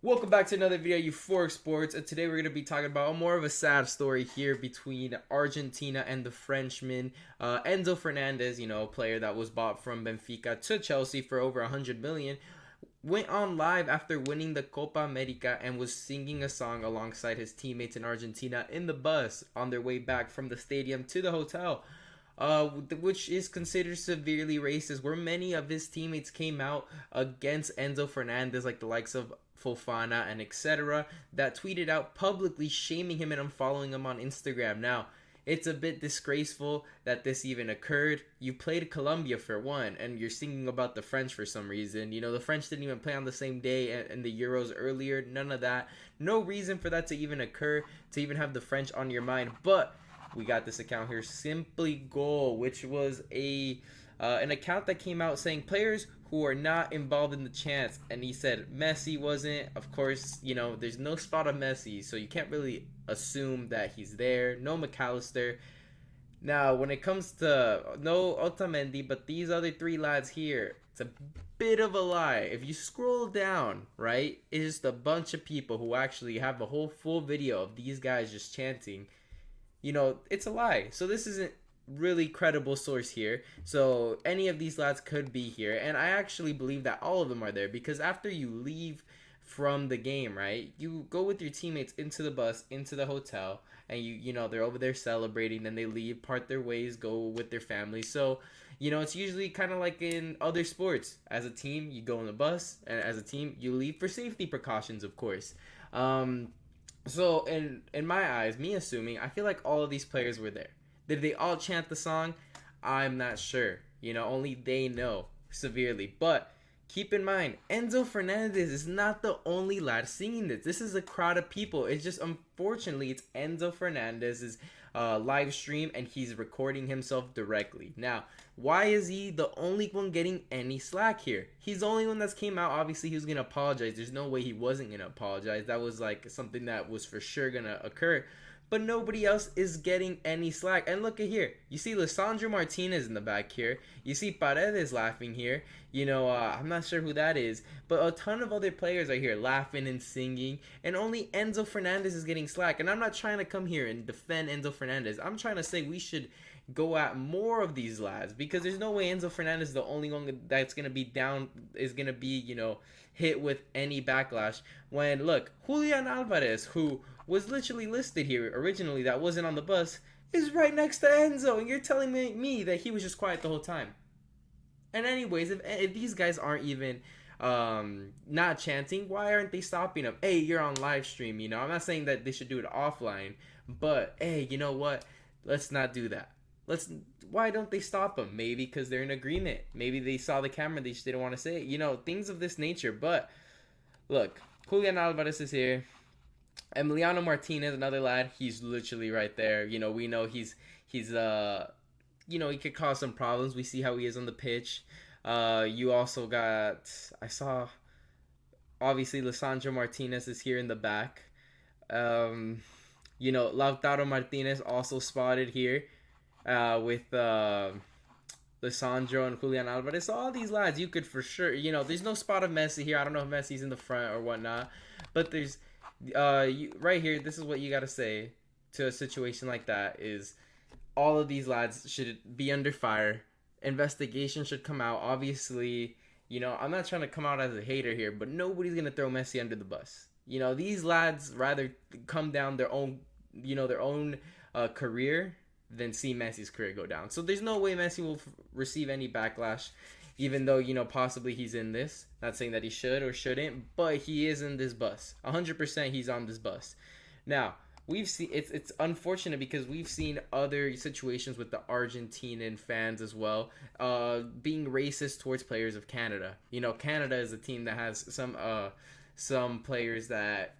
Welcome back to another video, Euphoric Sports, and today we're going to be talking about more of a sad story here between Argentina and the Frenchman, Enzo Fernandez, a player that was bought from Benfica to Chelsea for over 100 million, went on live after winning the Copa America and was singing a song alongside his teammates in Argentina in the bus on their way back from the stadium to the hotel. Which is considered severely racist, where many of his teammates came out against Enzo Fernandez, like the likes of Fofana and etc., that tweeted out publicly shaming him and unfollowing him on Instagram. Now, it's a bit disgraceful that this even occurred. You played Colombia for one, and you're singing about the French for some reason. The French didn't even play on the same day in the Euros earlier. None of that. No reason for that to even occur, to even have the French on your mind. But we got this account here, Simply Goal, which was an account that came out saying players who are not involved in the chants, and he said Messi wasn't. Of course, there's no spot of Messi, so you can't really assume that he's there. No McAllister. Now, when it comes to no Otamendi, but these other three lads here, it's a bit of a lie. If you scroll down, right, it's just a bunch of people who actually have a whole full video of these guys just chanting. It's a lie. So this isn't really credible source here. So any of these lads could be here. And I actually believe that all of them are there, because after you leave from the game, right, you go with your teammates into the bus, into the hotel, and they're over there celebrating, then they leave, part their ways, go with their family. So, it's usually kind of like in other sports. As a team, you go in the bus, and as a team, you leave for safety precautions, of course. So in my eyes, me assuming, I feel like all of these players were there. Did they all chant the song? I'm not sure. Only they know severely. But keep in mind, Enzo Fernandez is not the only lad singing this. This is a crowd of people. It's just, unfortunately, it's Enzo Fernandez's live stream, and he's recording himself directly. Now, why is he the only one getting any slack here? He's the only one that's came out. Obviously, he was going to apologize. There's no way he wasn't going to apologize. That was like something that was for sure going to occur. But nobody else is getting any slack. And look at here. You see Lisandro Martinez in the back here. You see Paredes laughing here. I'm not sure who that is. But a ton of other players are here laughing and singing. And only Enzo Fernandez is getting slack. And I'm not trying to come here and defend Enzo Fernandez. I'm trying to say we should go at more of these lads, because there's no way Enzo Fernandez is the only one that's going to be down, is going to be, hit with any backlash. When, look, Julian Alvarez, who was literally listed here originally, that wasn't on the bus, is right next to Enzo, and you're telling me that he was just quiet the whole time. And anyways, if these guys aren't even not chanting, why aren't they stopping them? Hey, you're on live stream, I'm not saying that they should do it offline, but hey, you know what? Let's not do that. Why don't they stop them? Maybe because they're in agreement. Maybe they saw the camera, they just didn't want to say it. Things of this nature. But look, Julian Alvarez is here. Emiliano Martinez, another lad, he's literally right there. We know he's he could cause some problems. We see how he is on the pitch. You also got, I saw, obviously Lisandro Martinez is here in the back. Lautaro Martinez also spotted here. With Lisandro and Julian Alvarez. So all these lads, you could for sure, there's no spot of Messi here. I don't know if Messi's in the front or whatnot, but there's, right here, this is what you got to say to a situation like that is all of these lads should be under fire. Investigation should come out. Obviously, I'm not trying to come out as a hater here, but nobody's going to throw Messi under the bus. These lads rather come down their own, career than see Messi's career go down. So there's no way Messi will receive any backlash, even though, possibly he's in this. Not saying that he should or shouldn't, but he is in this bus. 100% he's on this bus. Now, we've seen, it's unfortunate because we've seen other situations with the Argentinian fans as well, being racist towards players of Canada. Canada is a team that has some players that,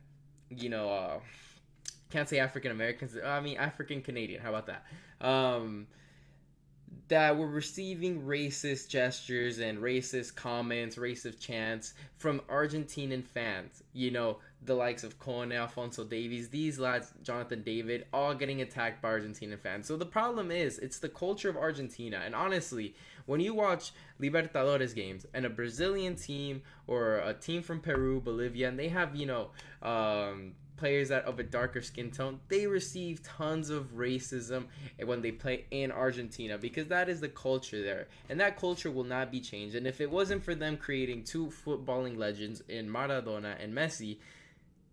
can't say African Americans. I mean African Canadian. How about that? that were receiving racist gestures and racist comments, racist chants from Argentinian fans. You know, the likes of Cone, Alfonso Davies, these lads, Jonathan David, all getting attacked by Argentinian fans. So the problem is, it's the culture of Argentina. And honestly, when you watch Libertadores games and a Brazilian team or a team from Peru, Bolivia, and they have, players that of a darker skin tone, they receive tons of racism when they play in Argentina, because that is the culture there, and that culture will not be changed. And if it wasn't for them creating two footballing legends in Maradona and Messi,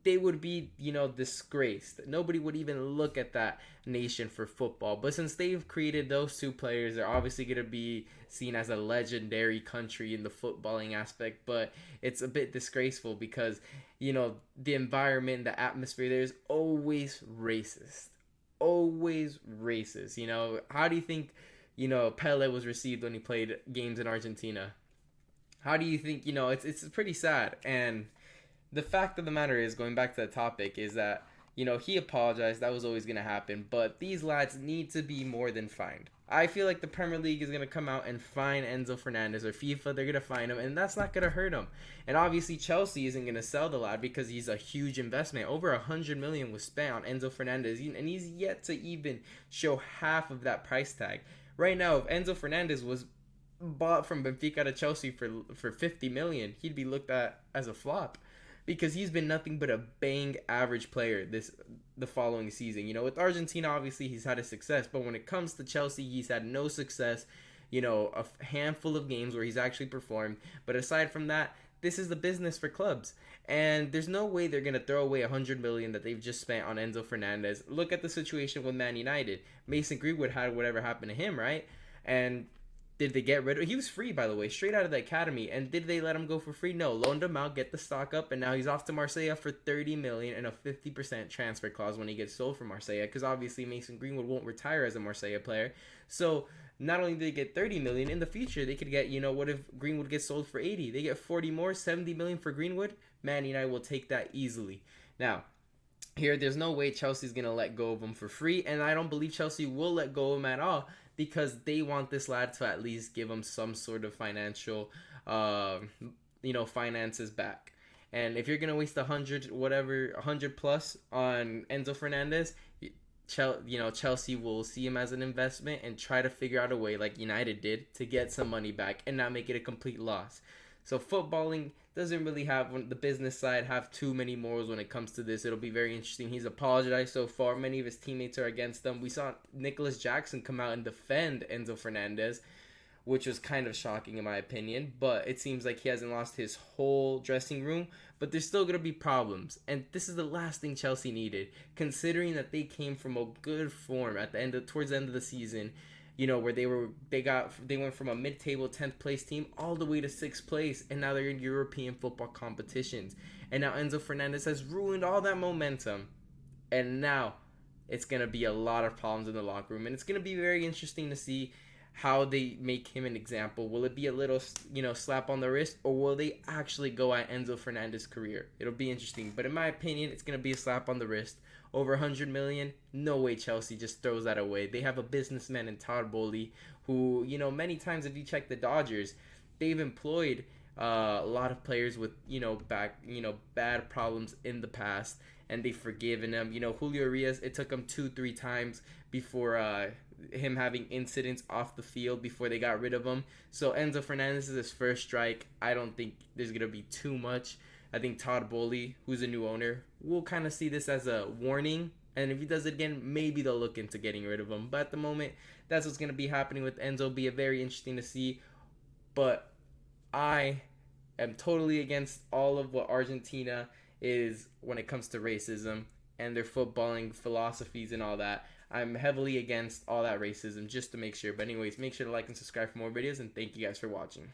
they would be, disgraced. Nobody would even look at that nation for football. But since they've created those two players, they're obviously going to be seen as a legendary country in the footballing aspect. But it's a bit disgraceful because, the environment, the atmosphere there is always racist. Always racist. How do you think, Pele was received when he played games in Argentina? How do you think, it's pretty sad. And the fact of the matter is, going back to the topic, is that, he apologized. That was always going to happen. But these lads need to be more than fined. I feel like the Premier League is going to come out and fine Enzo Fernandez, or FIFA, they're going to fine him, and that's not going to hurt him. And obviously Chelsea isn't going to sell the lad because he's a huge investment. Over 100 million was spent on Enzo Fernandez, and he's yet to even show half of that price tag. Right now, if Enzo Fernandez was bought from Benfica to Chelsea for 50 million, he'd be looked at as a flop, because he's been nothing but a bang average player the following season. With Argentina, obviously he's had a success, but when it comes to Chelsea, he's had no success. A handful of games where he's actually performed, but aside from that, this is the business for clubs, and there's no way they're gonna throw away 100 million that they've just spent on Enzo Fernandez. Look at the situation with Man United. Mason Greenwood had whatever happened to him, right? And did they get rid of him? He was free, by the way, straight out of the academy. And did they let him go for free? No. Loaned him out, get the stock up, and now he's off to Marseille for 30 million and a 50% transfer clause when he gets sold from Marseille, because obviously Mason Greenwood won't retire as a Marseille player. So not only did they get 30 million, in the future they could get, what if Greenwood gets sold for 80? They get 40 more, 70 million for Greenwood. Man United will take that easily. Now, here, there's no way Chelsea's going to let go of him for free, and I don't believe Chelsea will let go of him at all, because they want this lad to at least give him some sort of financial, finances back. And if you're going to waste 100 plus on Enzo Fernandez, Chelsea will see him as an investment and try to figure out a way, like United did, to get some money back and not make it a complete loss. So footballing doesn't really have, the business side, have too many morals when it comes to this. It'll be very interesting. He's apologized so far. Many of his teammates are against him. We saw Nicholas Jackson come out and defend Enzo Fernandez, which was kind of shocking in my opinion. But it seems like he hasn't lost his whole dressing room. But there's still going to be problems. And this is the last thing Chelsea needed, considering that they came from a good form towards the end of the season. Where they went from a mid-table 10th place team all the way to 6th place, and now they're in European football competitions. And now Enzo Fernandez has ruined all that momentum, and now it's going to be a lot of problems in the locker room, and it's going to be very interesting to see how they make him an example. Will it be a little, slap on the wrist, or will they actually go at Enzo Fernandez's career? It'll be interesting, but in my opinion, it's going to be a slap on the wrist. Over 100 million, no way Chelsea just throws that away. They have a businessman in Todd Bowley who, many times if you check the Dodgers, they've employed a lot of players with, bad problems in the past, and they've forgiven them. Julio Urias, it took him 2-3 times before him having incidents off the field before they got rid of him. So Enzo Fernandez is his first strike. I don't think there's going to be too much. I think Todd Bowley, who's a new owner, will kind of see this as a warning. And if he does it again, maybe they'll look into getting rid of him. But at the moment, that's what's going to be happening with Enzo. It'll be very interesting to see. But I am totally against all of what Argentina is when it comes to racism and their footballing philosophies and all that. I'm heavily against all that racism, just to make sure. But anyways, make sure to like and subscribe for more videos. And thank you guys for watching.